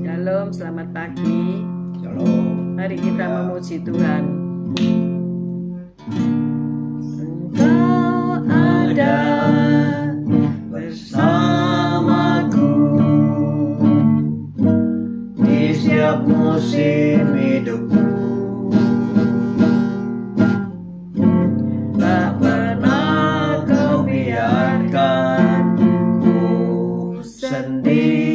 Shalom, selamat pagi. Shalom. Mari kita memuji Tuhan. Engkau ada Bersamaku di setiap musim hidupku. Tak pernah kau biarkan ku sendiri.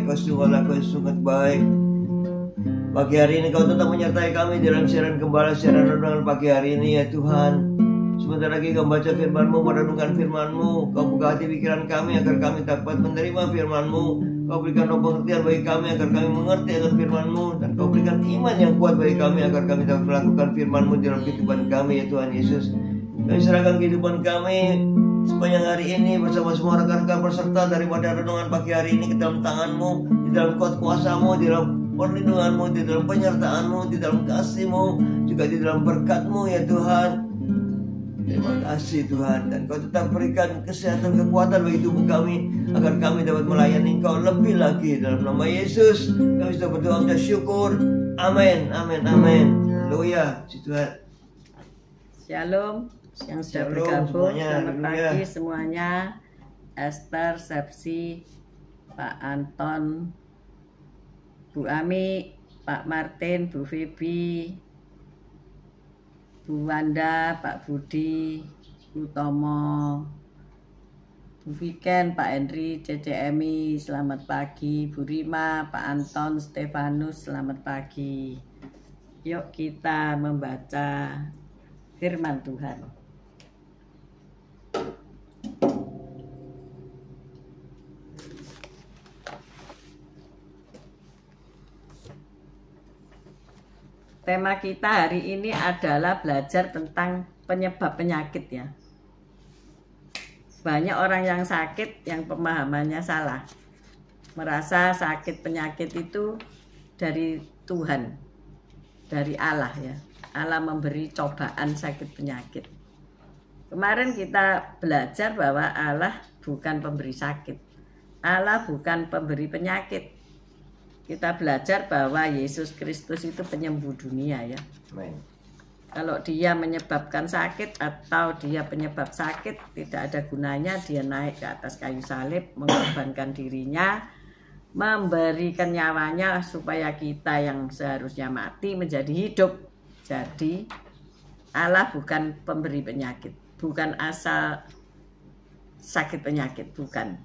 Kau sangat baik. Pagi hari ini Kau tetap menyertai kami dalam siaran gembala, siaran renungan pagi hari ini ya Tuhan. Sebentar lagi Kau baca firman-Mu, merenungkan firman-Mu. Kau buka hati pikiran kami agar kami dapat menerima firman-Mu. Kau berikan pengertian bagi kami agar kami mengerti akan firman-Mu. Dan Kau berikan iman yang kuat bagi kami agar kami dapat melakukan firman-Mu dalam kehidupan kami ya Tuhan Yesus. Kami serahkan kehidupan kami sepanjang hari ini bersama semua rekan-rekan peserta daripada renungan pagi hari ini ke dalam tangan-Mu, di dalam kuat kuasa-Mu, di dalam perlindungan-Mu, di dalam penyertaan-Mu, di dalam kasih-Mu, juga di dalam berkat-Mu ya Tuhan. Terima kasih Tuhan, dan Kau tetap berikan kesehatan, kekuatan bagi tubuh kami agar kami dapat melayani Kau lebih lagi. Dalam nama Yesus kami sudah berdoa dan syukur. Amin, amin, amin. Haleluya, Tuhan. Shalom yang sudah Shalom bergabung. semuanya. Selamat Haleluya. pagi semuanya. Esther, Sepsi, Pak Anton, Bu Ami, Pak Martin, Bu Febi, Bu Wanda, Pak Budi, Bu Tomo, Bu Viken, Pak Henry, CCMI, selamat pagi. Bu Rima, Pak Anton, Stefanus, selamat pagi. Yuk kita membaca firman Tuhan. Tema kita hari ini adalah belajar tentang penyebab penyakit ya. Banyak orang yang sakit yang pemahamannya salah. Merasa sakit penyakit itu dari Tuhan, dari Allah ya. Allah memberi cobaan sakit penyakit. Kemarin kita belajar bahwa Allah bukan pemberi sakit. Allah bukan pemberi penyakit. Kita belajar bahwa Yesus Kristus itu penyembuh dunia ya. Amin. Kalau dia menyebabkan sakit atau dia penyebab sakit, tidak ada gunanya dia naik ke atas kayu salib, mengorbankan dirinya, memberikan nyawanya supaya kita yang seharusnya mati menjadi hidup. Jadi Allah bukan pemberi penyakit, bukan asal sakit penyakit, bukan.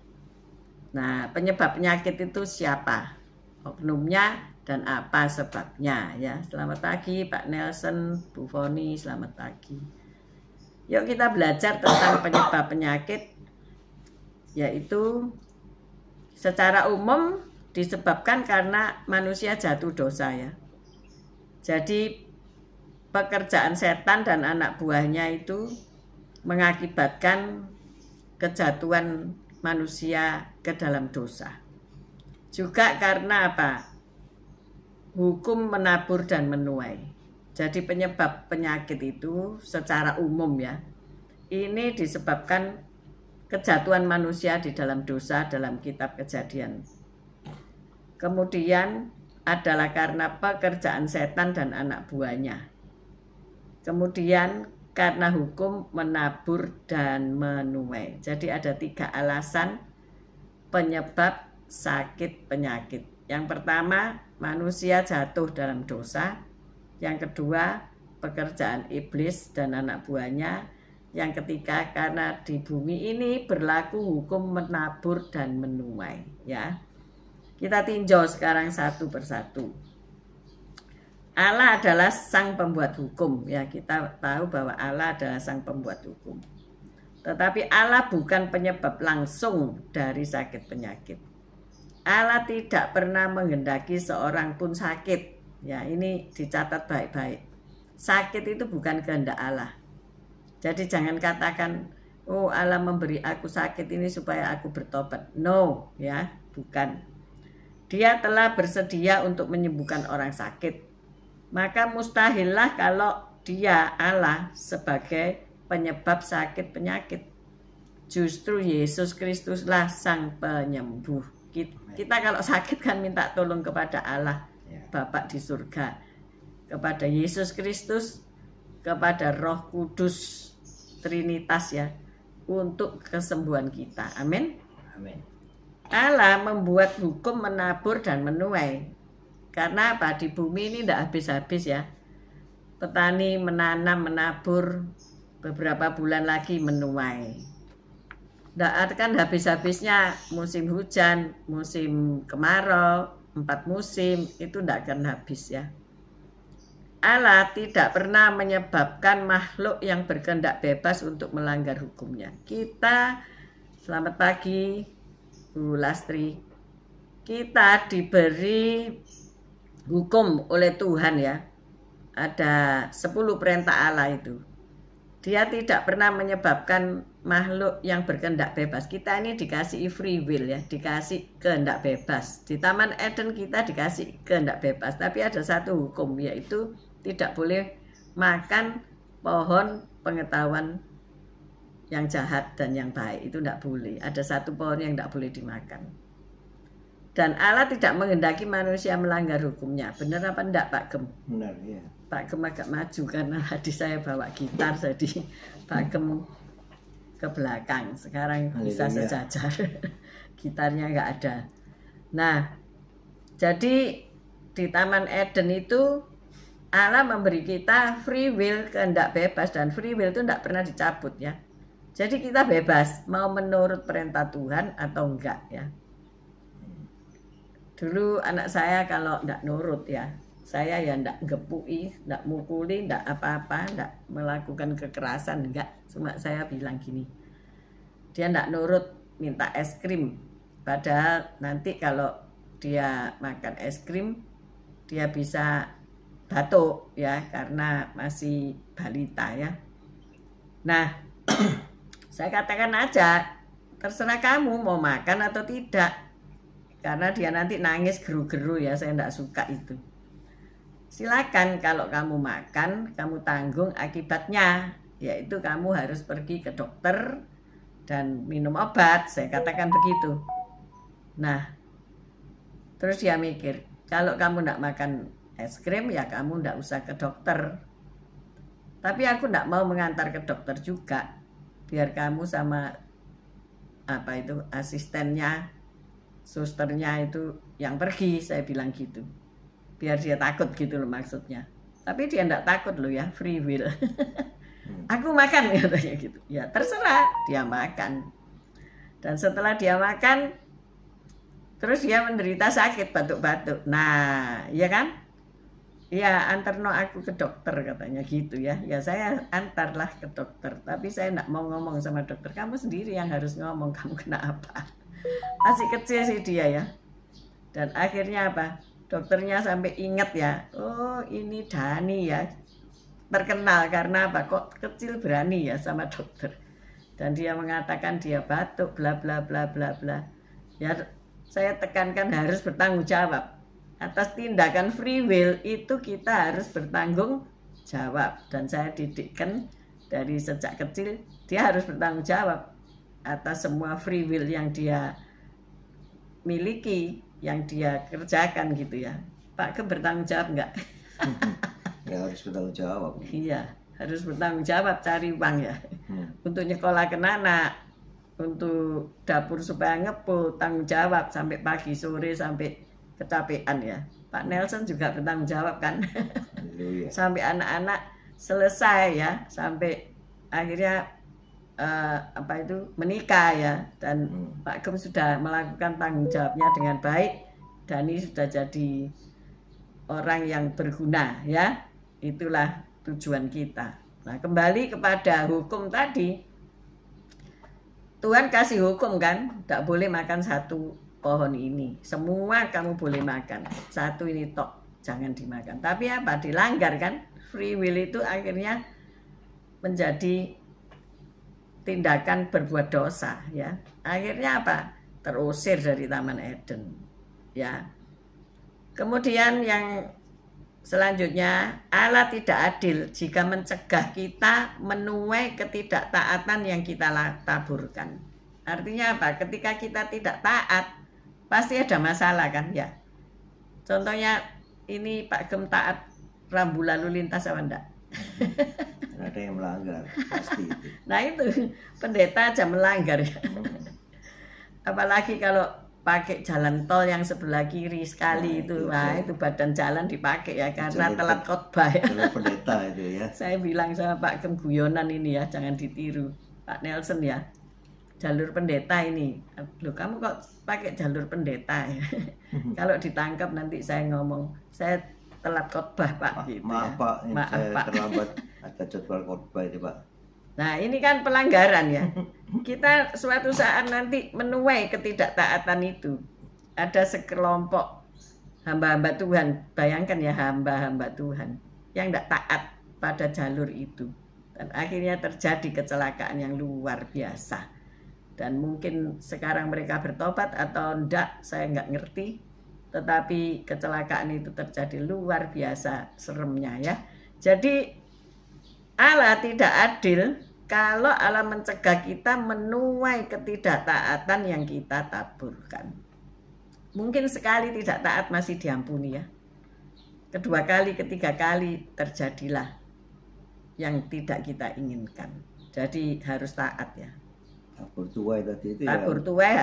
Nah, penyebab penyakit itu siapa? Oknumnya dan apa sebabnya ya. Selamat pagi Pak Nelson, Bu Foni, selamat pagi. Yuk kita belajar tentang penyebab penyakit, yaitu secara umum disebabkan karena manusia jatuh dosa ya. Jadi pekerjaan setan dan anak buahnya itu mengakibatkan kejatuhan manusia ke dalam dosa. Juga karena apa? Hukum menabur dan menuai. Jadi penyebab penyakit itu secara umum ya. Ini disebabkan kejatuhan manusia di dalam dosa dalam kitab Kejadian. Kemudian adalah karena pekerjaan setan dan anak buahnya. Kemudian karena hukum menabur dan menuai. Jadi ada 3 alasan penyebab sakit penyakit. Yang pertama, manusia jatuh dalam dosa. Yang kedua, pekerjaan iblis dan anak buahnya. Yang ketiga, karena di bumi ini berlaku hukum menabur dan menuai ya. Kita tinjau sekarang satu persatu. Allah adalah sang pembuat hukum ya. Kita tahu bahwa Allah adalah sang pembuat hukum. Tetapi Allah bukan penyebab langsung dari sakit penyakit. Allah tidak pernah menghendaki seorang pun sakit. Ya, ini dicatat baik-baik. Sakit itu bukan kehendak Allah. Jadi jangan katakan, oh Allah memberi aku sakit ini supaya aku bertobat. No, ya, bukan. Dia telah bersedia untuk menyembuhkan orang sakit. Maka mustahillah kalau dia Allah sebagai penyebab sakit penyakit. Justru Yesus Kristuslah sang penyembuh. Kita kalau sakit kan minta tolong kepada Allah Bapa di surga, kepada Yesus Kristus, kepada Roh Kudus Trinitas ya, untuk kesembuhan kita. Amin. Amin. Allah membuat hukum menabur dan menuai. Karena apa? Di bumi ini tidak habis-habis ya. Petani menanam, menabur, beberapa bulan lagi menuai. Nggak akan habis-habisnya musim hujan, musim kemarau, 4 musim, itu nggak akan habis ya. Allah tidak pernah menyebabkan makhluk yang berkehendak bebas untuk melanggar hukumnya. Kita, selamat pagi Bu Lastri, kita diberi hukum oleh Tuhan ya. Ada 10 perintah Allah itu. Dia tidak pernah menyebabkan makhluk yang berkehendak bebas. Kita ini dikasih free will ya, dikasih kehendak bebas. Di Taman Eden kita dikasih kehendak bebas, tapi ada satu hukum, yaitu tidak boleh makan pohon pengetahuan yang jahat dan yang baik. Itu tidak boleh. Ada satu pohon yang tidak boleh dimakan. Dan Allah tidak menghendaki manusia melanggar hukumnya. Benar apa enggak Pak Gem? Benar ya. Pak Gem agak maju karena tadi saya bawa gitar, jadi Pak Gem ke belakang. Sekarang bisa sejajar. Gitarnya nggak ada. Nah, jadi di Taman Eden itu Allah memberi kita free will, kehendak bebas, dan free will itu tidak pernah dicabut ya. Jadi kita bebas mau menurut perintah Tuhan atau enggak ya. Dulu anak saya kalau tidak nurut ya, saya ya tidak gepui, tidak mukuli, tidak apa-apa, tidak melakukan kekerasan, enggak. Cuma saya bilang gini, dia tidak nurut minta es krim. Padahal nanti kalau dia makan es krim, dia bisa batuk ya, karena masih balita ya. Nah, saya katakan aja, terserah kamu mau makan atau tidak. Karena dia nanti nangis geru-geru ya, saya tidak suka itu. Silakan, kalau kamu makan, kamu tanggung akibatnya, yaitu kamu harus pergi ke dokter dan minum obat, saya katakan begitu. Nah, terus dia mikir, kalau kamu tidak makan es krim, ya kamu tidak usah ke dokter. Tapi aku tidak mau mengantar ke dokter juga, biar kamu sama apa itu asistennya, susternya itu yang pergi, saya bilang gitu. Biar dia takut gitu loh maksudnya. Tapi dia enggak takut loh ya, free will. Aku makan katanya gitu. Ya terserah, dia makan. Dan setelah dia makan, terus dia menderita sakit, batuk-batuk. Nah, iya kan? Ya antarno aku ke dokter katanya gitu ya. Ya saya antarlah ke dokter. Tapi saya enggak mau ngomong sama dokter. Kamu sendiri yang harus ngomong, kamu kena apa. Masih kecil sih dia ya. Dan akhirnya apa? Dokternya sampai ingat ya. Oh ini Dani ya. Terkenal karena apa? Kok kecil berani ya sama dokter. Dan dia mengatakan dia batuk bla bla bla bla bla. Ya saya tekankan harus bertanggung jawab. Atas tindakan free will itu kita harus bertanggung jawab. Dan saya didikkan dari sejak kecil dia harus bertanggung jawab atas semua free will yang dia miliki, yang dia kerjakan gitu ya. Pak Gem bertanggung jawab enggak? Ya harus bertanggung jawab. Iya, harus bertanggung jawab, cari uang ya. Untuk nyekolahkan anak, untuk dapur supaya ngepul, tanggung jawab sampai pagi sore sampai kecapean ya. Pak Nelson juga bertanggung jawab kan. Sampai anak-anak selesai ya, sampai akhirnya apa itu menikah ya. Dan Pak Gem sudah melakukan tanggung jawabnya dengan baik. Dani sudah jadi orang yang berguna ya. Itulah tujuan kita. Nah kembali kepada hukum tadi, Tuhan kasih hukum kan, tidak boleh makan satu pohon ini, semua kamu boleh makan, satu ini tok jangan dimakan. Tapi apa, dilanggar kan. Free will itu akhirnya menjadi tindakan berbuat dosa ya. Akhirnya apa? Terusir dari Taman Eden ya. Kemudian yang selanjutnya, Allah tidak adil jika mencegah kita menuai ketidaktaatan yang kita taburkan. Artinya apa? Ketika kita tidak taat, pasti ada masalah kan ya. Contohnya ini Pak Gem taat rambu lalu lintas apa enggak? Ada yang melanggar pasti itu. Nah itu pendeta aja melanggar ya. Apalagi kalau pakai jalan tol yang sebelah kiri sekali itu, wah itu badan jalan dipakai ya karena telat khotbah ya. Pendeta itu ya. Saya bilang sama Pak Gem guyonan ini ya, jangan ditiru Pak Nelson ya. jalur pendeta ini. Loh, kamu kok pakai jalur pendeta ya? Kalau ditangkap nanti saya ngomong, saya telat khotbah Pak. Gitu maaf ya. Pak, Maaf, saya Pak. terlambat ada jadwal khotbah itu Pak. Nah ini kan pelanggaran ya. Kita suatu saat nanti menuai ketidaktaatan itu. Ada sekelompok hamba-hamba Tuhan, bayangkan ya hamba-hamba Tuhan yang tidak taat pada jalur itu. Dan akhirnya terjadi kecelakaan yang luar biasa. Dan mungkin sekarang mereka bertobat atau enggak, saya nggak ngerti. Tetapi kecelakaan itu terjadi luar biasa seremnya ya. Jadi Allah tidak adil kalau Allah mencegah kita menuai ketidaktaatan yang kita taburkan. Mungkin sekali tidak taat masih diampuni ya. Kedua kali, ketiga kali terjadilah yang tidak kita inginkan. Jadi harus taat ya. Tabur tuai tadi itu Tabur ya. tuai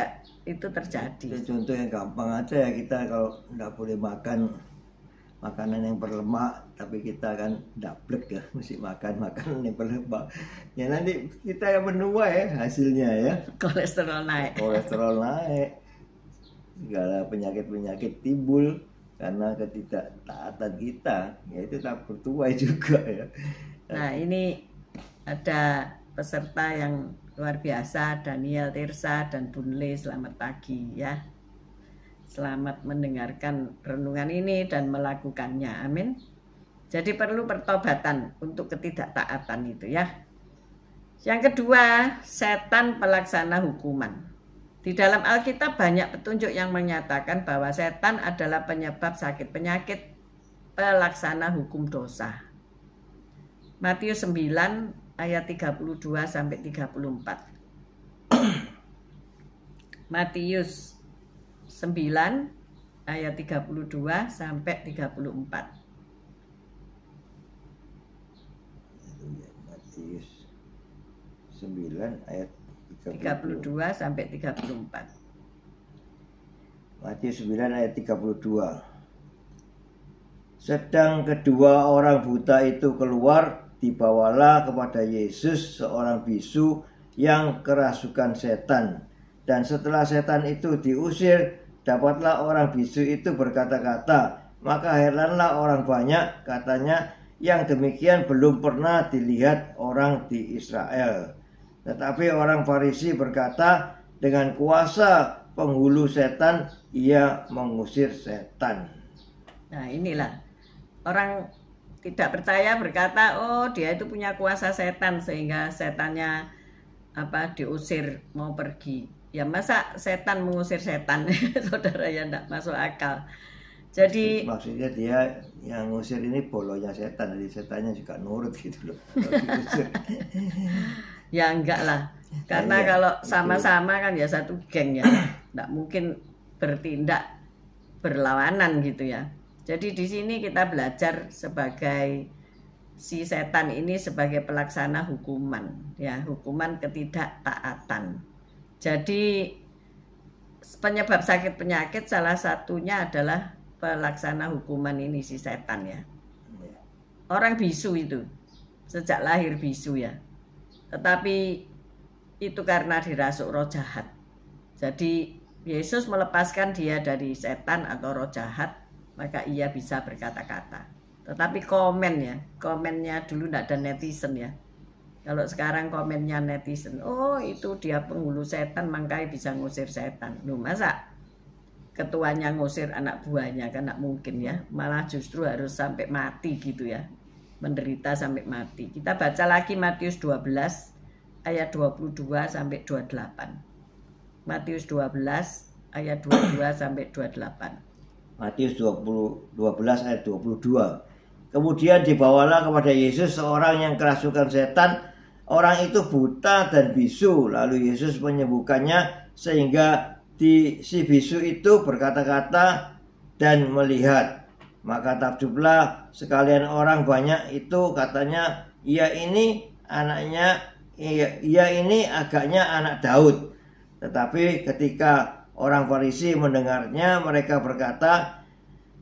itu terjadi. Itu contoh yang gampang aja ya, kita kalau nggak boleh makan makanan yang berlemak, tapi kita kan dablek ya, mesti makan makanan yang berlemak. Ya nanti kita yang menuai hasilnya ya. Kolesterol naik. Kolesterol naik, segala penyakit-penyakit timbul karena ketidaktaatan kita, yaitu tabur tuai juga ya. Nah ini ada peserta yang luar biasa, Daniel, Tirsa, dan Bunle. Selamat pagi ya. Selamat mendengarkan renungan ini dan melakukannya. Amin. Jadi perlu pertobatan untuk ketidaktaatan itu ya. Yang kedua, setan pelaksana hukuman. Di dalam Alkitab banyak petunjuk yang menyatakan bahwa setan adalah penyebab sakit penyakit, pelaksana hukum dosa. Matius 9 ayat 32 sampai 34. Matius 9 ayat 32 sampai 34. Matius 9 ayat 32 sampai 34. Matius 9 ayat 32. Sedang kedua orang buta itu keluar, dibawalah kepada Yesus seorang bisu yang kerasukan setan. Dan setelah setan itu diusir, dapatlah orang bisu itu berkata-kata. Maka heranlah orang banyak, katanya, yang demikian belum pernah dilihat orang di Israel. Tetapi orang Farisi berkata, dengan kuasa penghulu setan ia mengusir setan. Nah inilah orang tidak percaya berkata, oh dia itu punya kuasa setan sehingga setannya diusir mau pergi. Ya masa setan mengusir setan, saudara, ya enggak masuk akal. Jadi maksudnya dia yang ngusir ini bolonya setan, jadi setannya juga nurut gitu loh. Ya enggak lah, karena Ya, kalau itu. sama-sama kan ya satu geng ya, enggak mungkin bertindak berlawanan gitu ya. Jadi di sini kita belajar sebagai si setan ini sebagai pelaksana hukuman, ya hukuman ketidaktaatan. Jadi penyebab sakit penyakit salah satunya adalah pelaksana hukuman ini si setan ya. Orang bisu itu sejak lahir bisu ya. Tetapi itu karena dirasuk roh jahat. Jadi Yesus melepaskan dia dari setan atau roh jahat, maka ia bisa berkata-kata. Tetapi komennya dulu tidak ada netizen ya. Kalau sekarang komennya netizen, oh itu dia penghulu setan makanya bisa ngusir setan. Loh masa ketuanya ngusir anak buahnya, kan tidak mungkin ya. Malah justru harus sampai mati gitu ya. Menderita sampai mati. Kita baca lagi Matius 12 ayat 22 sampai 28. Matius 12 ayat 22 sampai 28. Matius 12 ayat 22. Kemudian dibawalah kepada Yesus seorang yang kerasukan setan. Orang itu buta dan bisu. Lalu Yesus menyembuhkannya sehingga si bisu itu berkata-kata dan melihat. Maka takjublah sekalian orang banyak itu, katanya, ia ini agaknya anak Daud. Tetapi ketika orang Farisi mendengarnya, mereka berkata,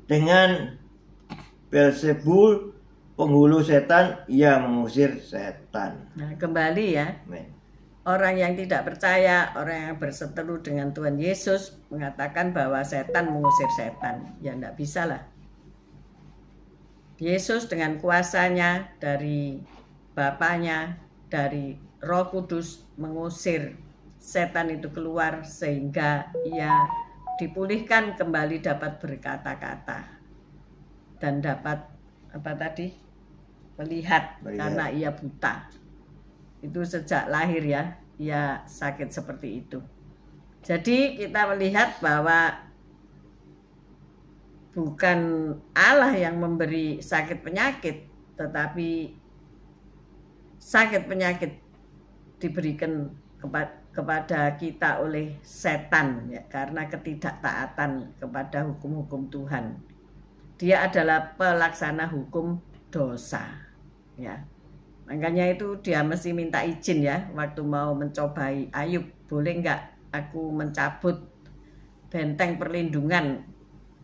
dengan Beelzebul penghulu setan ia mengusir setan. Nah, kembali ya. Amen. orang yang tidak percaya, orang yang berseteru dengan Tuhan Yesus mengatakan bahwa setan mengusir setan. Ya enggak bisa lah. Yesus dengan kuasanya dari Bapaknya, dari Roh Kudus mengusir setan itu keluar sehingga ia dipulihkan kembali, dapat berkata-kata dan dapat apa tadi? Melihat. Karena ia buta. Itu sejak lahir ya, ia sakit seperti itu. Jadi kita melihat bahwa bukan Allah yang memberi sakit penyakit, tetapi sakit penyakit diberikan kepada kita oleh setan ya, karena ketidaktaatan kepada hukum-hukum Tuhan. Dia adalah pelaksana hukum dosa ya. Makanya itu dia mesti minta izin ya, waktu mau mencobai Ayub, boleh enggak aku mencabut benteng perlindungan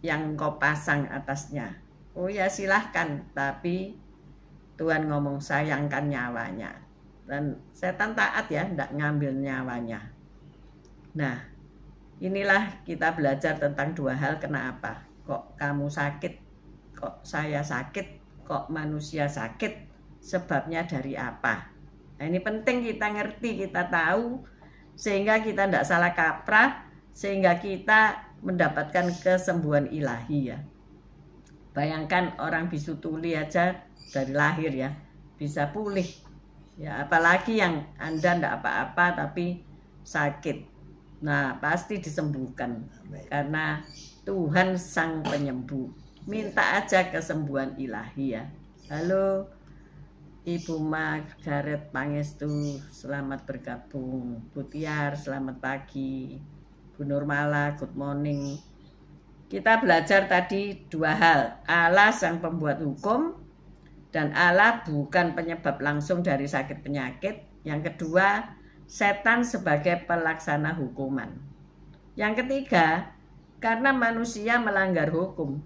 yang kau pasang atasnya? Oh ya silahkan, tapi Tuhan ngomong sayangkan nyawanya. Dan setan taat ya, tidak ngambil nyawanya. Nah, inilah kita belajar tentang dua hal. Kenapa? Kok kamu sakit? Kok saya sakit? Kok manusia sakit? Sebabnya dari apa? Nah, ini penting kita ngerti, kita tahu, sehingga kita tidak salah kaprah, sehingga kita mendapatkan kesembuhan ilahi ya. Bayangkan orang bisu tuli aja dari lahir ya bisa pulih ya, apalagi yang Anda tidak apa-apa tapi sakit. Nah pasti disembuhkan. Amen. Karena Tuhan sang penyembuh. Minta aja kesembuhan ilahi ya. Halo Ibu Margaret Pangestu, selamat bergabung. Bu Tiar, selamat pagi. Bu Nurmala, good morning. Kita belajar tadi dua hal. Allah sang pembuat hukum, dan Allah bukan penyebab langsung dari sakit penyakit. Yang kedua, setan sebagai pelaksana hukuman. Yang ketiga, karena manusia melanggar hukum.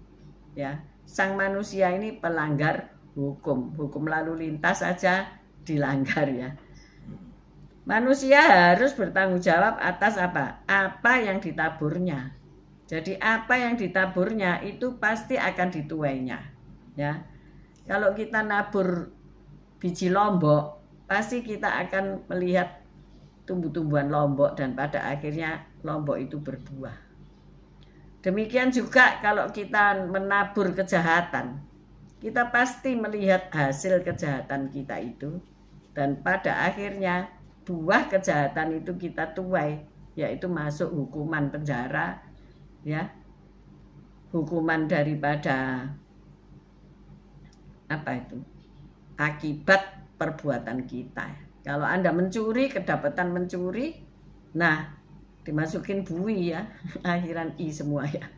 Ya, sang manusia ini pelanggar hukum. Hukum lalu lintas saja dilanggar ya. Manusia harus bertanggung jawab atas apa? Apa yang ditaburnya. Jadi apa yang ditaburnya itu pasti akan dituainya. Ya. Kalau kita nabur biji lombok, pasti kita akan melihat tumbuh-tumbuhan lombok dan pada akhirnya lombok itu berbuah. Demikian juga kalau kita menabur kejahatan, kita pasti melihat hasil kejahatan kita itu, dan pada akhirnya buah kejahatan itu kita tuai, yaitu masuk hukuman penjara ya, hukuman daripada apa itu, akibat perbuatan kita. Kalau Anda mencuri, kedapatan mencuri, nah dimasukin bui ya, akhiran i semua ya.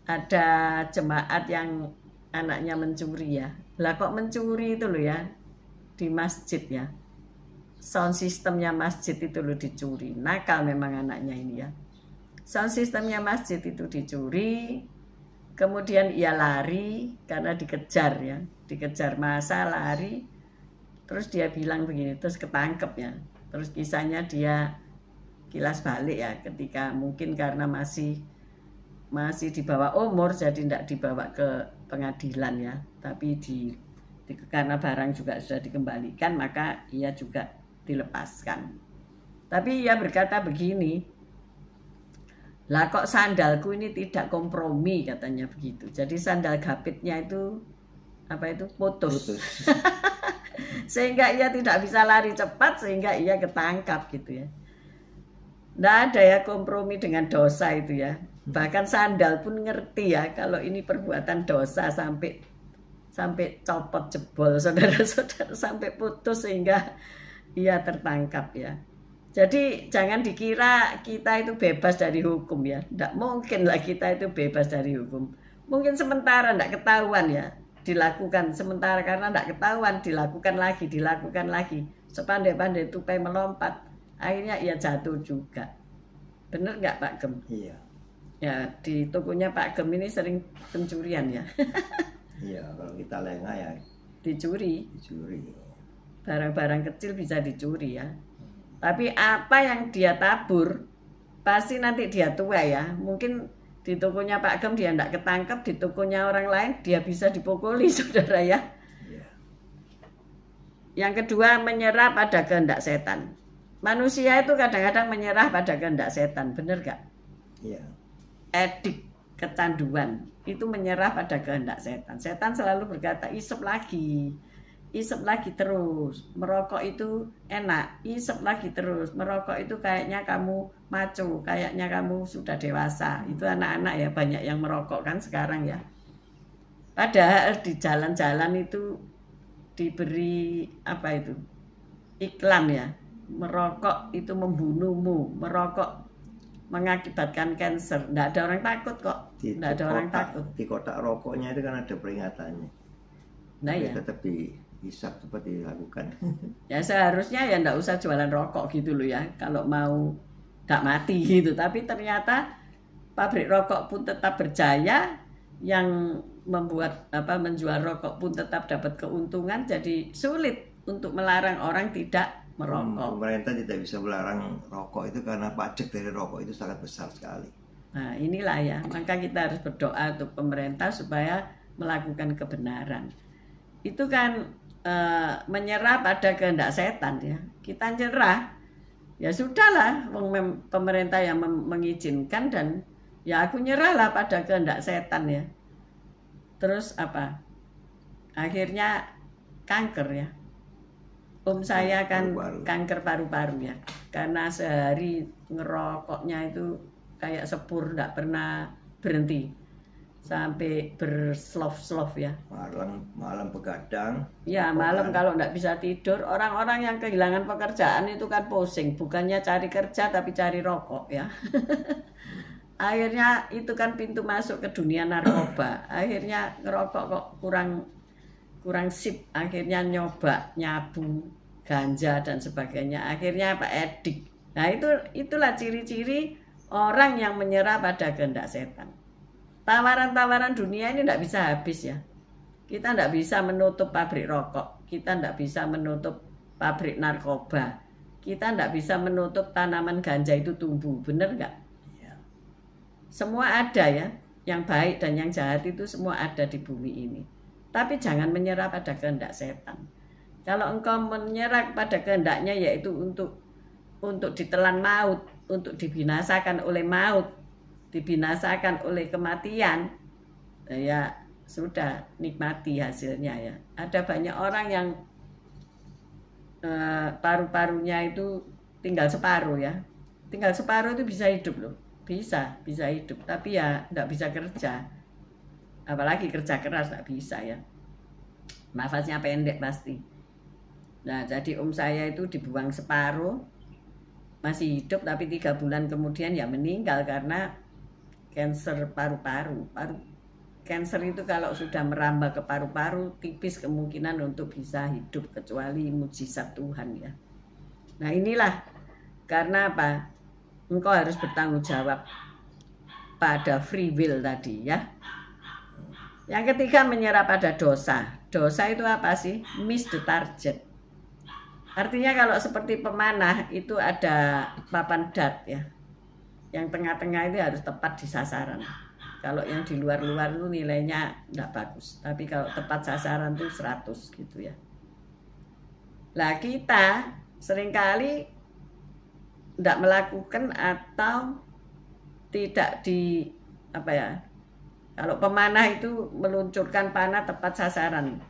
Ada jemaat yang anaknya mencuri ya, lah kok mencuri itu loh ya, di masjid ya, sound systemnya masjid itu loh dicuri. Nakal memang anaknya ini ya. Sound systemnya masjid itu dicuri, kemudian ia lari karena dikejar ya, dikejar masa lari, terus dia bilang begini, terus ketangkep ya. Terus kisahnya dia kilas balik ya, ketika mungkin karena masih di bawah umur, jadi tidak dibawa ke pengadilan ya, tapi karena barang juga sudah dikembalikan, maka ia juga dilepaskan. Tapi ia berkata begini, lah kok sandalku ini tidak kompromi, katanya begitu. Jadi sandal gapitnya itu apa itu putus. Sehingga ia tidak bisa lari cepat, sehingga ia ketangkap gitu ya. Nggak ada ya kompromi dengan dosa itu ya. Bahkan sandal pun ngerti ya kalau ini perbuatan dosa, sampai copot jebol saudara-saudara, sampai putus sehingga ia tertangkap ya. Jadi jangan dikira kita itu bebas dari hukum ya. Tidak mungkin lah kita itu bebas dari hukum. Mungkin sementara tidak ketahuan ya, dilakukan sementara, karena tidak ketahuan dilakukan lagi. Sepandai-pandai tupai melompat, akhirnya ia jatuh juga. Bener nggak Pak Gem? Iya. Ya di tokonya Pak Gem ini sering pencurian ya. Iya, kalau kita lengah ya dicuri. Barang-barang kecil bisa dicuri ya. Tapi apa yang dia tabur, pasti nanti dia tua ya. Mungkin di tokonya Pak Gem dia tidak ketangkep, di tokonya orang lain dia bisa dipukuli, saudara ya. Yang kedua, menyerah pada kehendak setan. Manusia itu kadang-kadang menyerah pada kehendak setan, benar gak? Iya. Edik, kecanduan, itu menyerah pada kehendak setan. Setan selalu berkata, isep lagi terus. Merokok itu enak, isep lagi terus. Merokok itu kayaknya kamu maco, kayaknya kamu sudah dewasa. Itu anak-anak ya, banyak yang merokok kan sekarang ya. Padahal di jalan-jalan itu diberi apa itu? Iklan ya. Merokok itu membunuhmu, merokok mengakibatkan kanker. Tidak ada orang takut kok. Tidak ada orang takut. Di kotak rokoknya itu kan ada peringatannya. Nah ya. Tetap dihisap seperti dilakukan. Ya seharusnya ya tidak usah jualan rokok gitu loh ya. Kalau mau tidak mati gitu. Tapi ternyata pabrik rokok pun tetap berjaya. Yang membuat menjual rokok pun tetap dapat keuntungan. Jadi sulit untuk melarang orang tidak merokok. Pemerintah tidak bisa melarang rokok itu karena pajak dari rokok itu sangat besar sekali. Nah inilah ya, maka kita harus berdoa untuk pemerintah supaya melakukan kebenaran. Itu kan menyerah pada kehendak setan ya. Kita nyerah, ya sudahlah, pemerintah yang mengizinkan dan ya aku nyerahlah pada kehendak setan ya. Terus apa? Akhirnya kanker ya. Saya kan kanker paru-paru ya, karena sehari ngerokoknya itu kayak sepur, tidak pernah berhenti sampai berslov-slov ya. Malam begadang. Ya malam kalau tidak bisa tidur. Orang-orang yang kehilangan pekerjaan itu kan pusing, bukannya cari kerja tapi cari rokok ya. Akhirnya itu kan pintu masuk ke dunia narkoba. Akhirnya ngerokok kok kurang sip, akhirnya nyoba nyabu, ganja dan sebagainya. Akhirnya edik. Nah itulah ciri-ciri orang yang menyerah pada kehendak setan. Tawaran-tawaran dunia ini tidak bisa habis ya. Kita tidak bisa menutup pabrik rokok, kita tidak bisa menutup pabrik narkoba, kita tidak bisa menutup tanaman ganja itu tumbuh, benar nggak? Semua ada ya, yang baik dan yang jahat itu semua ada di bumi ini. Tapi jangan menyerah pada kehendak setan. Kalau engkau menyerah pada kehendaknya, yaitu untuk ditelan maut, untuk dibinasakan oleh maut, dibinasakan oleh kematian, ya sudah, nikmati hasilnya ya. Ada banyak orang yang paru-parunya itu tinggal separuh ya. Tinggal separuh itu bisa hidup loh. Bisa hidup, tapi ya tidak bisa kerja. Apalagi kerja keras tidak bisa ya. Nafasnya pendek pasti. Nah, jadi saya itu dibuang separuh, masih hidup, tapi 3 bulan kemudian ya meninggal karena kanker paru-paru. Kanker itu kalau sudah merambah ke paru-paru, tipis kemungkinan untuk bisa hidup kecuali mujizat Tuhan ya. Nah inilah karena apa? Engkau harus bertanggung jawab pada free will tadi ya. Yang ketiga, menyerah pada dosa. Dosa itu apa sih? Miss the target. Artinya kalau seperti pemanah itu ada papan dart ya. Yang tengah-tengah itu harus tepat di sasaran. Kalau yang di luar-luar itu nilainya tidak bagus. Tapi kalau tepat sasaran itu 100 gitu ya. Lah kita seringkali tidak melakukan atau tidak kalau pemanah itu meluncurkan panah tepat sasaran,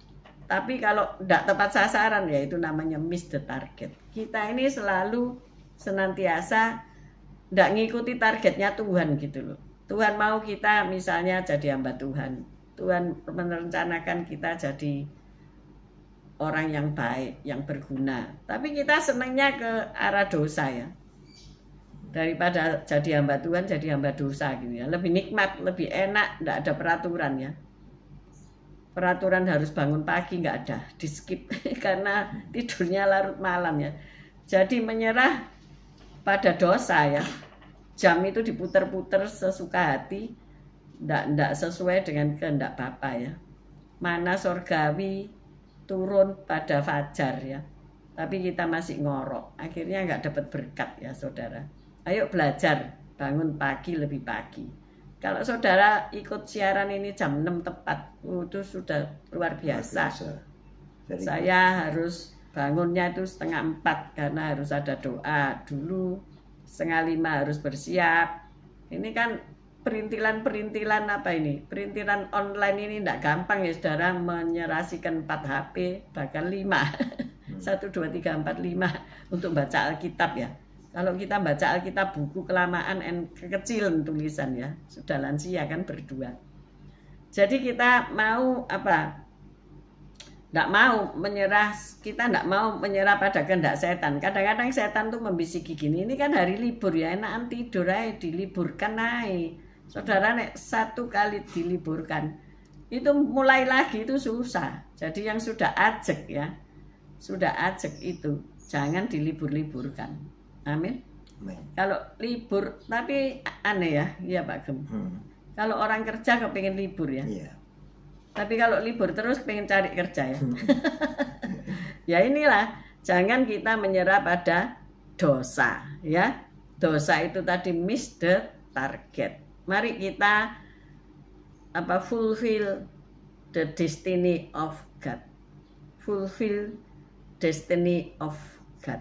tapi kalau tidak tepat sasaran ya itu namanya miss the target. Kita ini selalu senantiasa tidak ngikuti targetnya Tuhan gitu loh. Tuhan mau kita misalnya jadi hamba Tuhan, Tuhan merencanakan kita jadi orang yang baik, yang berguna, tapi kita senangnya ke arah dosa ya. Daripada jadi hamba Tuhan, jadi hamba dosa gitu ya. Lebih nikmat, lebih enak, tidak ada peraturan ya. Peraturan harus bangun pagi nggak ada, di skip karena tidurnya larut malam ya. Jadi menyerah pada dosa ya. Jam itu diputer-puter sesuka hati, tidak sesuai dengan kehendak Bapa ya. Mana sorgawi turun pada fajar ya. tapi kita masih ngorok, akhirnya nggak dapat berkat ya saudara. Ayo belajar bangun pagi lebih pagi. Kalau saudara ikut siaran ini jam 6 tepat, itu sudah luar biasa. Saya harus bangunnya itu 3:30 karena harus ada doa dulu, 4:30 harus bersiap. Ini kan perintilan apa ini? Perintilan online ini tidak gampang ya saudara, menyerasikan 4 HP bahkan 5. 1, 2, 3, 4, 5 untuk baca Alkitab ya. Kalau kita baca Alkitab buku kelamaan kekecilan tulisan ya, sudah lansia kan berdua. Jadi kita mau apa? Tidak mau menyerah, kita tidak mau menyerah pada kehendak setan. Kadang-kadang setan tuh membisiki gini, ini kan hari libur ya, enakan tidur aja, diliburkan naik. Saudara nek 1 kali diliburkan, itu mulai lagi itu susah. Jadi yang sudah ajek ya, sudah ajek itu jangan dilibur-liburkan. Amin. Kalau libur, tapi aneh ya, iya Pak Gem. Kalau orang kerja kepengen libur ya. Tapi kalau libur terus pengen cari kerja ya. Ya inilah, jangan kita menyerah pada dosa ya. Dosa itu tadi miss the target. Mari kita fulfill the destiny of God. Fulfill destiny of God.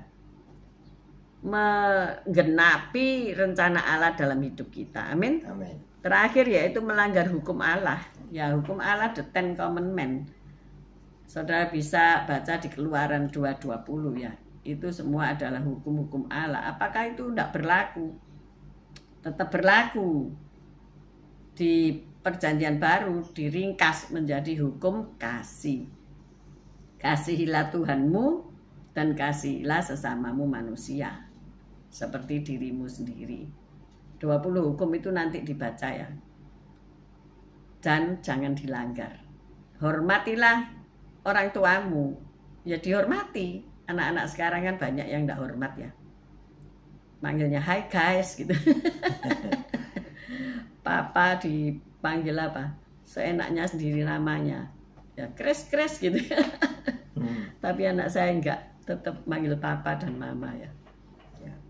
Menggenapi rencana Allah dalam hidup kita. Amin. Amin. Terakhir yaitu melanggar hukum Allah. Ya, hukum Allah the 10 commandment. Saudara bisa baca di Keluaran 2:20 ya. Itu semua adalah hukum-hukum Allah. Apakah itu tidak berlaku? Tetap berlaku. Di Perjanjian Baru diringkas menjadi hukum kasih. Kasihilah Tuhanmu dan kasihilah sesamamu manusia seperti dirimu sendiri. 20 hukum itu nanti dibaca ya. Dan jangan dilanggar. Hormatilah orang tuamu. Ya dihormati. Anak-anak sekarang kan banyak yang tidak hormat ya. Manggilnya hi guys gitu. Papa dipanggil apa? Seenaknya sendiri namanya. Ya kres-kres gitu. Tapi anak saya enggak, tetap manggil papa dan mama ya.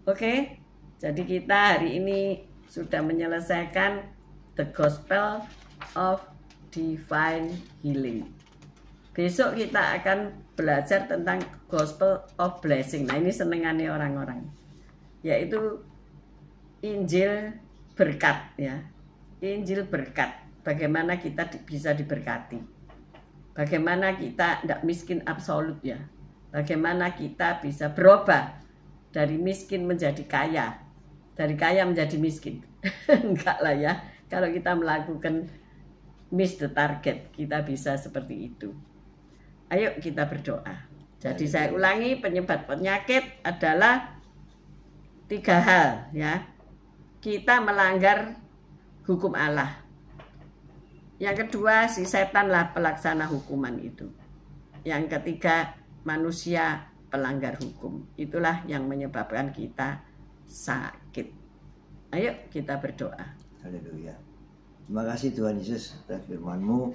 Oke. Jadi kita hari ini sudah menyelesaikan the gospel of divine healing. Besok kita akan belajar tentang gospel of blessing. Nah, ini senengannya orang-orang. Yaitu Injil berkat ya. Injil berkat, bagaimana kita bisa diberkati, bagaimana kita tidak miskin absolut ya, bagaimana kita bisa berubah dari miskin menjadi kaya, dari kaya menjadi miskin. Enggak lah ya, kalau kita melakukan miss the target, kita bisa seperti itu. Ayo kita berdoa. Jadi saya ulangi, penyebab penyakit adalah 3 hal ya. Kita melanggar hukum Allah. Yang kedua, si setanlah pelaksana hukuman itu. Yang ketiga, manusia pelanggar hukum. Itulah yang menyebabkan kita sakit. Ayo kita berdoa. Haleluya. Terima kasih Tuhan Yesus atas firman-Mu,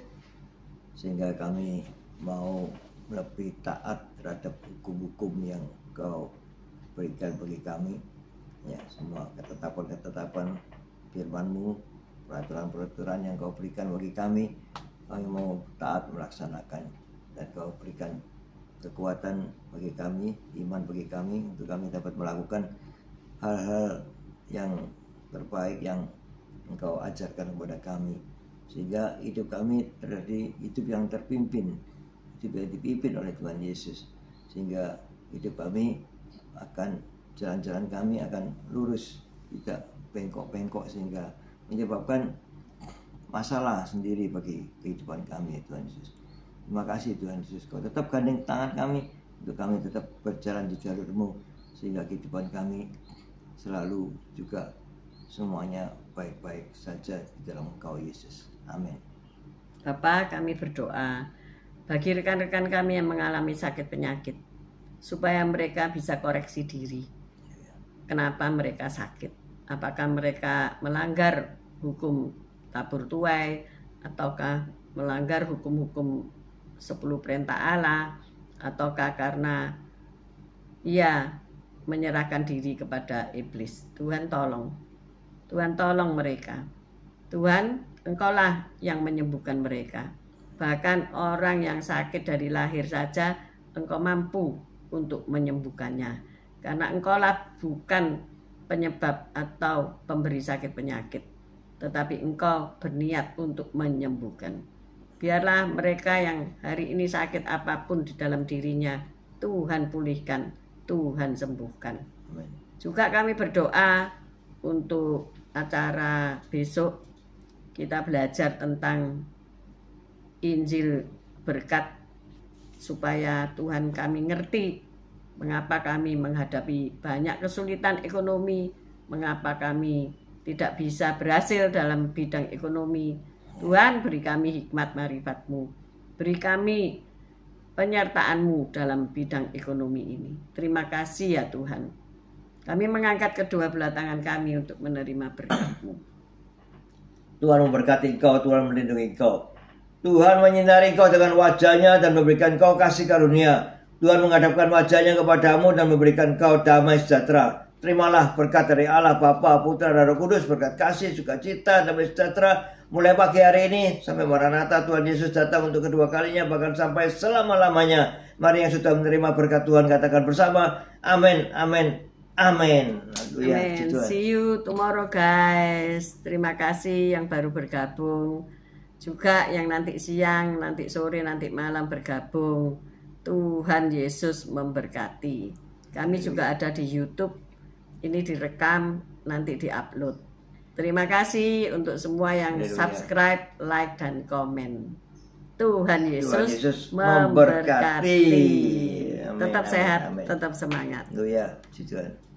sehingga kami mau lebih taat terhadap hukum-hukum yang Kau berikan bagi kami. Ya, semua ketetapan-ketetapan firman-Mu, peraturan-peraturan yang Kau berikan bagi kami mau taat melaksanakan, dan Kau berikan kekuatan bagi kami, iman bagi kami, untuk kami dapat melakukan hal-hal yang terbaik yang Engkau ajarkan kepada kami, sehingga hidup kami terjadi hidup yang terpimpin, hidup yang dipimpin oleh Tuhan Yesus, sehingga hidup kami akan, jalan-jalan kami akan lurus, tidak bengkok-bengkok, sehingga menyebabkan masalah sendiri bagi kehidupan kami ya Tuhan Yesus. Terima kasih Tuhan Yesus, Kau tetap gandeng tangan kami untuk kami tetap berjalan di jalur-Mu, sehingga kehidupan kami selalu juga semuanya baik-baik saja di dalam Engkau Yesus. Amin. Bapa, kami berdoa bagi rekan-rekan kami yang mengalami sakit penyakit, supaya mereka bisa koreksi diri. Kenapa mereka sakit? Apakah mereka melanggar hukum tabur tuai, ataukah melanggar hukum-hukum 10 perintah Allah, ataukah karena ia menyerahkan diri kepada iblis. Tuhan tolong mereka. Tuhan, Engkaulah yang menyembuhkan mereka. Bahkan orang yang sakit dari lahir saja Engkau mampu untuk menyembuhkannya. Karena Engkaulah bukan penyebab atau pemberi sakit penyakit, tetapi Engkau berniat untuk menyembuhkan. Biarlah mereka yang hari ini sakit apapun di dalam dirinya, Tuhan pulihkan, Tuhan sembuhkan. Juga kami berdoa untuk acara besok, kita belajar tentang Injil berkat, supaya Tuhan kami ngerti mengapa kami menghadapi banyak kesulitan ekonomi, mengapa kami tidak bisa berhasil dalam bidang ekonomi. Tuhan, beri kami hikmat marifat-Mu, beri kami penyertaan-Mu dalam bidang ekonomi ini. Terima kasih ya Tuhan. Kami mengangkat kedua belah tangan kami untuk menerima berkat-Mu. Tuhan memberkati engkau, Tuhan melindungi engkau. Tuhan menyinari engkau dengan wajahnya dan memberikan engkau kasih karunia. Tuhan menghadapkan wajahnya kepadamu dan memberikan engkau damai sejahtera. Terimalah berkat dari Allah Bapa, Putra, dan Roh Kudus, berkat kasih, sukacita, damai sejahtera mulai pagi hari ini sampai Maranatha Tuhan Yesus datang untuk kedua kalinya, bahkan sampai selama-lamanya. Mari yang sudah menerima berkat Tuhan katakan bersama, amin, amin, amin. Amin. See you tomorrow guys. Terima kasih yang baru bergabung, juga yang nanti siang, nanti sore, nanti malam bergabung. Tuhan Yesus memberkati. Kami juga ada di YouTube. Ini direkam, nanti diupload. Terima kasih untuk semua yang subscribe, like, dan komen. Tuhan Yesus memberkati. Tetap sehat, tetap semangat. Haleluya, Tuhan.